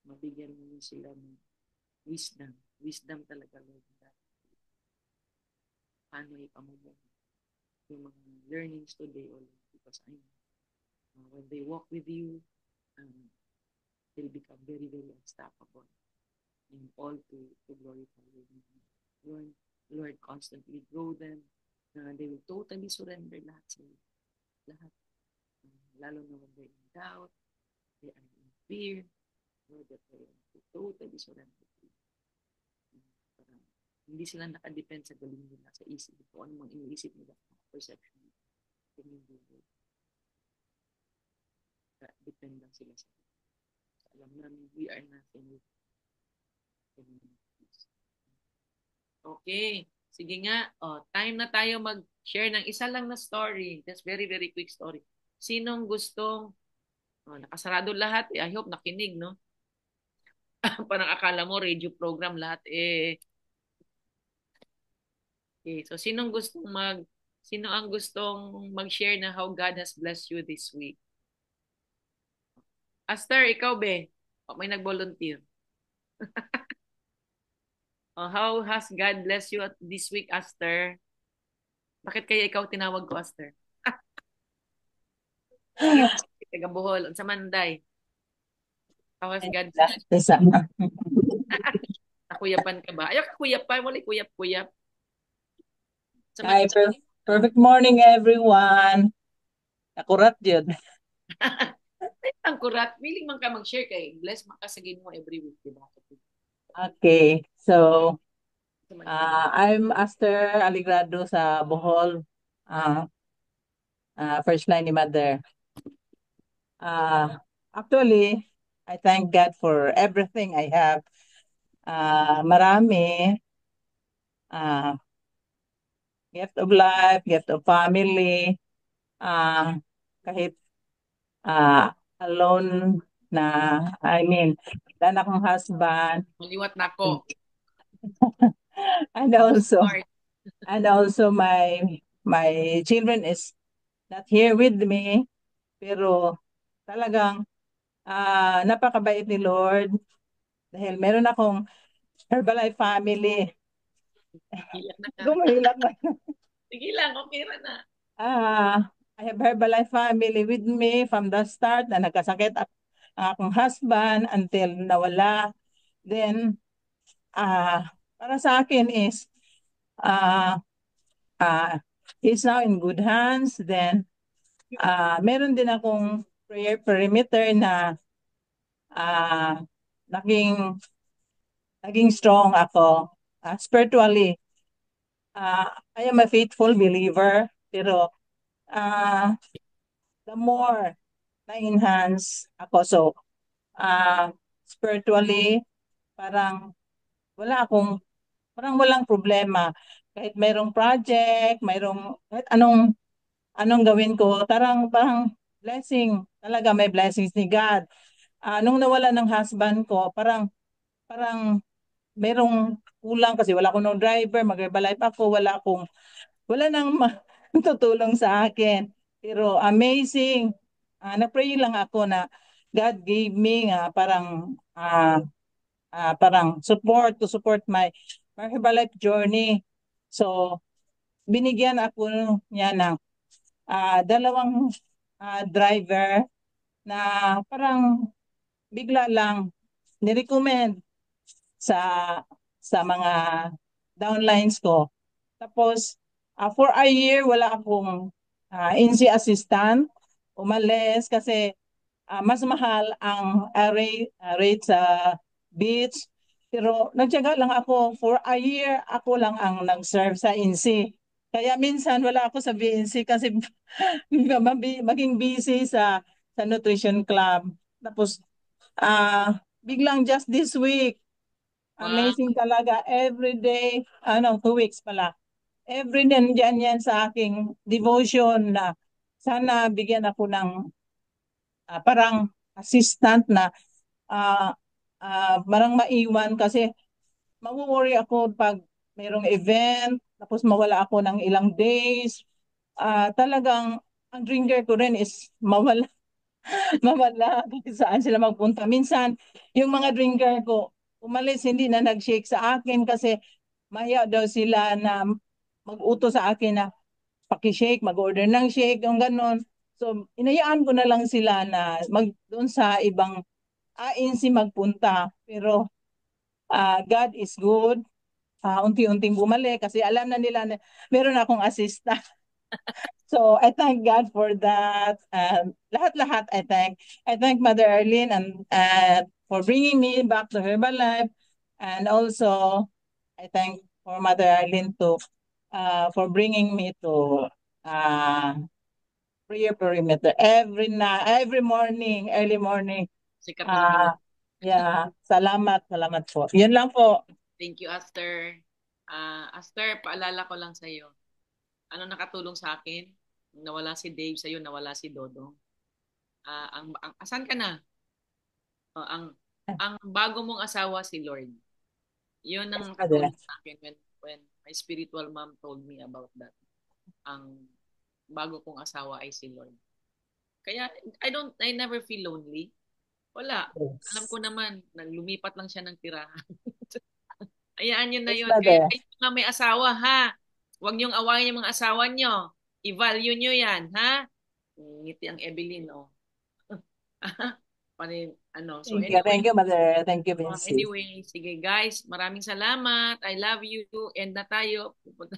mabigyan mo sila ng wisdom. Wisdom talaga, Lord. Paano ipamumuhay yung mga learnings today, O Lord, because I know when they walk with you, they'll become very, very unstoppable and all to glorify your name. Lord, constantly grow them. They will totally surrender lahat sa iyo. Lahat. Lalo na when they're in doubt, they are in fear, Lord, that they are totally surrender to you. Parang hindi sila nakadepend sa galing nila, sa isip. Kung ano mang iniisip nila, perception. Hindi, Lord. Depend lang sila sa iyo. Alam namin, we are nothing with okay. Sige nga. Time na tayo mag-share ng isa lang na story. Just very, very quick story. Sinong gustong, nakasarado lahat. I hope nakinig, no? Parang akala mo, radio program lahat. Okay. So, sino ang gustong mag-share na how God has blessed you this week? Aster, ikaw be? May nag-volunteer. How has God blessed you this week, Aster? Bakit kaya ikaw tinawag ko, Aster? Taga Bohol. Sa Manday. How has God blessed you? Nakuyapan ka ba? Ayaw kakuyapan. Wala kuyap-kuyap. Hi, perfect morning, everyone. Akurat yun. Ang kurat. Miling man ka mag-share kay bless makasagin mo every week, diba? Okay, so I'm Aster Aligrado sa Bohol, first line ni Mother. Actually, I thank God for everything I have. Marami. Gift of life, gift of family. Kahit alone na, wala akong husband. Maliwat na ako. and also my children is not here with me, pero talagang napakabait ni Lord dahil meron akong Herbalife family. Hilak na ka. Gumahilak na. Sige lang, okay na. I have Herbalife family with me from the start na nagkasakit ang akong husband until nawala. Then, para sa akin is, he's now in good hands. Then, meron din akong prayer perimeter na naging strong ako spiritually. I am a faithful believer, pero the more na-enhance ako. So, spiritually, parang walang problema. Kahit mayroong project, kahit anong gawin ko, parang blessing. Talaga may blessings ni God. Nung nawala ng husband ko, parang merong kulang kasi wala akong no driver, mag-Herbalife ako, wala nang tutulong sa akin. Pero amazing. Nag-pray lang ako na God gave me parang support to support my Herbalife journey. So, binigyan ako niya ng dalawang driver na parang bigla lang nirecommend sa mga downlines ko. Tapos, for a year, wala akong NC assistant. Umalis kasi mas mahal ang rate sa beach. Pero nagtiyaga lang ako. For a year, ako lang ang nag-serve sa NC. Kaya minsan wala ako sa BNC kasi maging busy sa nutrition club. Tapos, biglang just this week, amazing talaga. Every day, 2 weeks pala. Every day nandiyan yan sa aking devotion na sana bigyan ako ng parang assistant na parang maiwan kasi mawo-worry ako pag mayroong event tapos mawala ako ng ilang days. Talagang ang drinker ko rin is mawala, mawala kung saan sila magpunta. Minsan, yung mga drinker ko, umalis, hindi na nag-shake sa akin kasi mahiya daw sila na mag-utos sa akin na paki-shake, mag-order ng shake, yung ganon. So, inayaan ko na lang sila na doon sa ibang ANC magpunta. Pero God is good. Unti-unting bumalik kasi alam na nila na meron akong assistant. So I thank God for that. Lahat-lahat I thank Mother Arlene and for bringing me back to Herbalife, and also I thank for Mother Arlene to for bringing me to uh, prayer perimeter every morning, early morning. Sikat ng Diyos. Yeah, salamat po. Yun lang po. Thank you, Aster. Aster, paalala ko lang sa'yo. Ano nakatulong sa akin? Nawala si Dave sa'yo, nawala si Dodo. Asan ka na? Ang bago mong asawa si Lord. Yun ang nakatulong sa akin when my spiritual mom told me about that. Ang bago kong asawa ay si Lord. Kaya I never feel lonely. Wala. Yes. Alam ko naman, lumipat lang siya ng tirahan. Ayaan nyo na Yes, yun. Mother. Kayo nga may asawa, ha? Huwag niyong awayin yung mga asawa nyo. I-value nyo yan, ha? Ngiti ang Evelyn, oh. So Thank you, anyway, Mother. Thank you, Vinci. anyway, sige guys, maraming salamat. I love you. End na tayo. Pupunta